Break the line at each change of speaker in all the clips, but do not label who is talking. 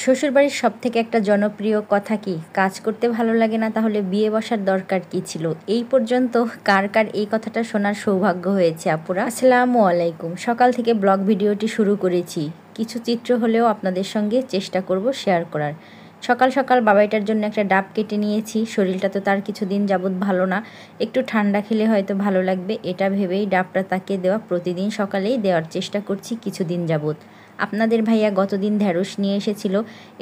শ্বশুরবাড়ির সবথেকে একটা জনপ্রিয় কথা কি, কাজ করতে ভালো লাগে না তাহলে বিয়ে বসার দরকার কি ছিল? এই পর্যন্ত কার কার এই কথাটা শোনার সৌভাগ্য হয়েছে আপুরা? আসসালামু আলাইকুম। সকাল থেকে ব্লগ ভিডিওটি শুরু করেছি, কিছু চিত্র হলেও আপনাদের সঙ্গে চেষ্টা করব শেয়ার করার। সকাল সকাল বাবাইটার জন্য একটা ডাব কেটে নিয়েছি। শরীরটা তো তার কিছুদিন যাবৎ ভালো না, একটু ঠান্ডা খেলে হয়তো ভালো লাগবে এটা ভেবেই ডাবটা তাকে দেওয়া। প্রতিদিন সকালেই দেওয়ার চেষ্টা করছি কিছুদিন যাবৎ। আপনাদের ভাইয়া গতদিন ঢ্যাঁড়স নিয়ে এসেছিল,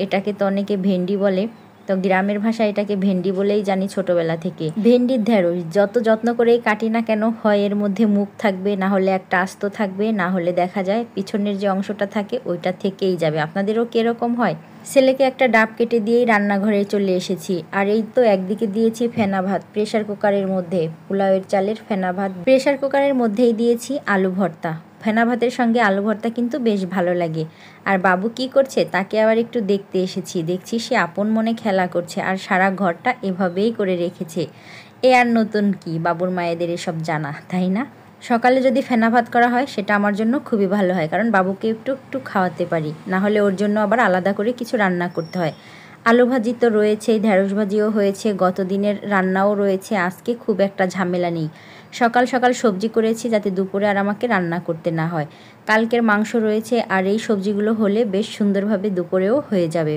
এটাকে তো অনেকে ভেন্ডি বলে, তো গ্রামের ভাষায় এটাকে ভেন্ডি বলেই জানি ছোটোবেলা থেকে। ভেন্ডির ঢ্যাঁড়স যত যত্ন করেই কাটি না কেন, হয় এর মধ্যে মুখ থাকবে, না হলে একটা আস্ত থাকবে, না হলে দেখা যায় পিছনের যে অংশটা থাকে ওইটা থেকেই যাবে। আপনাদেরও কীরকম হয়? ছেলেকে একটা ডাব কেটে দিয়েই রান্নাঘরে চলে এসেছি। আর এই তো একদিকে দিয়েছি ফেনা ভাত প্রেশার কুকারের মধ্যে, পোলাওয়ের চালের ফেনা ভাত। প্রেশার কুকারের মধ্যেই দিয়েছি আলু ভর্তা। ফেনা ভাতের সঙ্গে আলু ভর্তা কিন্তু বেশ ভালো লাগে। আর বাবু কি করছে তাকে আবার একটু দেখতে এসেছি, দেখছি সে আপন মনে খেলা করছে আর সারা ঘরটা এভাবেই করে রেখেছে। এ আর নতুন কি, বাবুর মায়েদের এসব জানা, তাই না? সকালে যদি ফেনা ভাত করা হয় সেটা আমার জন্য খুবই ভালো হয়, কারণ বাবুকে একটু একটু খাওয়াতে পারি, না হলে ওর জন্য আবার আলাদা করে কিছু রান্না করতে হয়। আলু ভাজি তো রয়েছেই, ঢ্যাঁড়স ভাজিও হয়েছে, গত দিনের রান্নাও রয়েছে, আজকে খুব একটা ঝামেলা নেই। সকাল সকাল সবজি করেছি যাতে দুপুরে আর আমাকে রান্না করতে না হয়। কালকের মাংস রয়েছে আর এই সবজিগুলো হলে বেশ সুন্দরভাবে দুপুরেও হয়ে যাবে।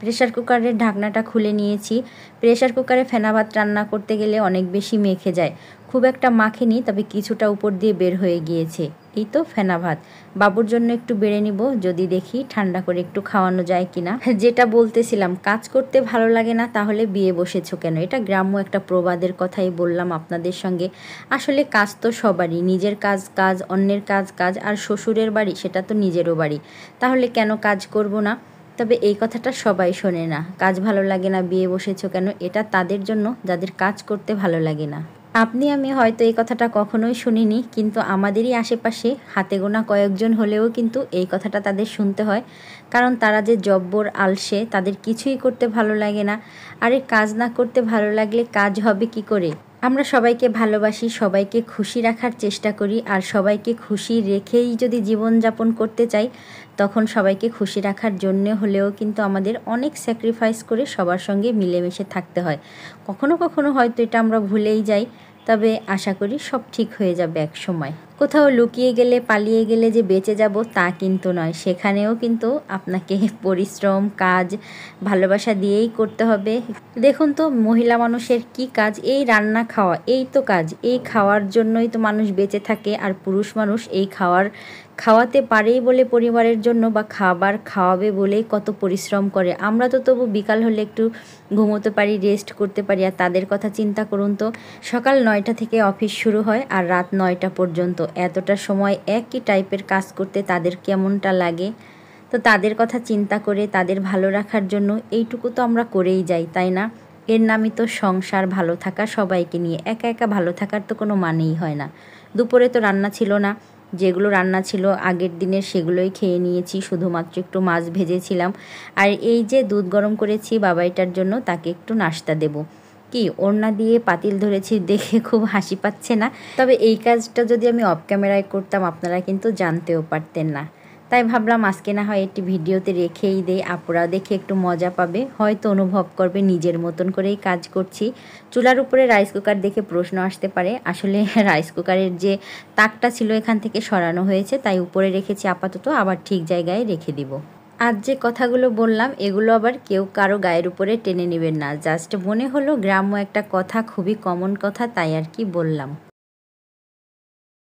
প্রেশার কুকারের ঢাকনাটা খুলে নিয়েছি। প্রেশার কুকারে ফেনা ভাত রান্না করতে গেলে অনেক বেশি মেখে যায়, খুব একটা মাখেনি, তবে কিছুটা উপর দিয়ে বের হয়ে গিয়েছে। এই তো ফেনা ভাত বাবুর জন্য একটু বেড়ে নিব, যদি দেখি ঠান্ডা করে একটু খাওয়ানো যায় কিনা। যেটা বলতেছিলাম, কাজ করতে ভালো লাগে না তাহলে বিয়ে বসেছো কেন, এটা গ্রাম্য একটা প্রবাদের কথাই বললাম আপনাদের সঙ্গে। আসলে কাজ তো সবারই, নিজের কাজ কাজ, অন্যের কাজ কাজ, আর শ্বশুরের বাড়ি সেটা তো নিজেরও বাড়ি, তাহলে কেন কাজ করব না? তবে এই কথাটা সবাই শোনে না, কাজ ভালো লাগে না বিয়ে বসেছো কেন, এটা তাদের জন্য যাদের কাজ করতে ভালো লাগে না। আপনি আমি হয়তো এই কথাটা কখনোই শুনিনি, কিন্তু আমাদেরই আশেপাশে হাতে গোনা কয়েকজন হলেও কিন্তু এই কথাটা তাদের শুনতে হয়, কারণ তারা যে জব্বর আলসে, তাদের কিছুই করতে ভালো লাগে না। আরে কাজ না করতে ভালো লাগলে কাজ হবে কি করে? আমরা সবাইকে ভালোবাসি, সবাইকে খুশি রাখার চেষ্টা করি, আর সবাইকে খুশি রেখেই যদি জীবনযাপন করতে চাই, তখন সবাইকে খুশি রাখার জন্য হলেও কিন্তু আমাদের অনেক স্যাক্রিফাইস করে সবার সঙ্গে মিলেমিশে থাকতে হয়। কখনো কখনো হয়তো এটা আমরা ভুলেই যাই, তবে আশা করি সব ঠিক হয়ে যাবে এক সময়। কোথাও লুকিয়ে গেলে, পালিয়ে গেলে যে বেঁচে যাব তা কিন্তু নয়, সেখানেও কিন্তু আপনাকে পরিশ্রম, কাজ, ভালোবাসা দিয়েই করতে হবে। দেখুন তো মহিলা মানুষের কি কাজ, এই রান্না খাওয়া, এই তো কাজ। এই খাওয়ার জন্যই তো মানুষ বেঁচে থাকে, আর পুরুষ মানুষ এই খাওয়াতে পারেই বলে পরিবারের জন্য, বা খাবার খাওয়াবে বলেই কত পরিশ্রম করে। আমরা তো তবু বিকাল হলে একটু ঘুমোতে পারি, রেস্ট করতে পারি, আর তাদের কথা চিন্তা করুন তো। সকাল 9টা থেকে অফিস শুরু হয় আর রাত 9টা পর্যন্ত, এতটা সময় একই টাইপের কাজ করতে তাদের কেমনটা লাগে? তো তাদের কথা চিন্তা করে তাদের ভালো রাখার জন্য এইটুকু তো আমরা করেই যাই, তাই না? এর নামই তো সংসার, ভালো থাকা সবাইকে নিয়ে। একা একা ভালো থাকার তো কোনো মানেই হয় না। দুপুরে তো রান্না ছিল না, যেগুলো রান্না ছিল আগের দিনের সেগুলোই খেয়ে নিয়েছি, শুধুমাত্র একটু মাছ ভেজেছিলাম। আর এই যে দুধ গরম করেছি বাবাইটার জন্য, তাকে একটু নাস্তা দেব। কি ওড়না দিয়ে পাতিল ধরেছি দেখে খুব হাসি পাচ্ছে না? তবে এই কাজটা যদি আমি অফ ক্যামেরায় করতাম আপনারা কিন্তু জানতেও পারতেন না। তাই ভাবলাম আজকে না হয় একটি ভিডিওতে রেখেই দেই, আপুরা দেখে একটু মজা পাবে, হয়তো অনুভব করবে নিজের মতন করেই কাজ করছি। চুলার উপরে রাইস কুকার দেখে প্রশ্ন আসতে পারে, আসলে রাইস কুকারের যে তাকটা ছিল এখান থেকে সরানো হয়েছে, তাই উপরে রেখেছি আপাতত, আবার ঠিক জায়গায় রেখে দিব। আজ যে কথাগুলো বললাম এগুলো আবার কেউ কারো গায়ের উপরে টেনে নেবেন না, জাস্ট মনে হলো গ্রাম্য একটা কথা, খুবই কমন কথা, তাই আর কি বললাম।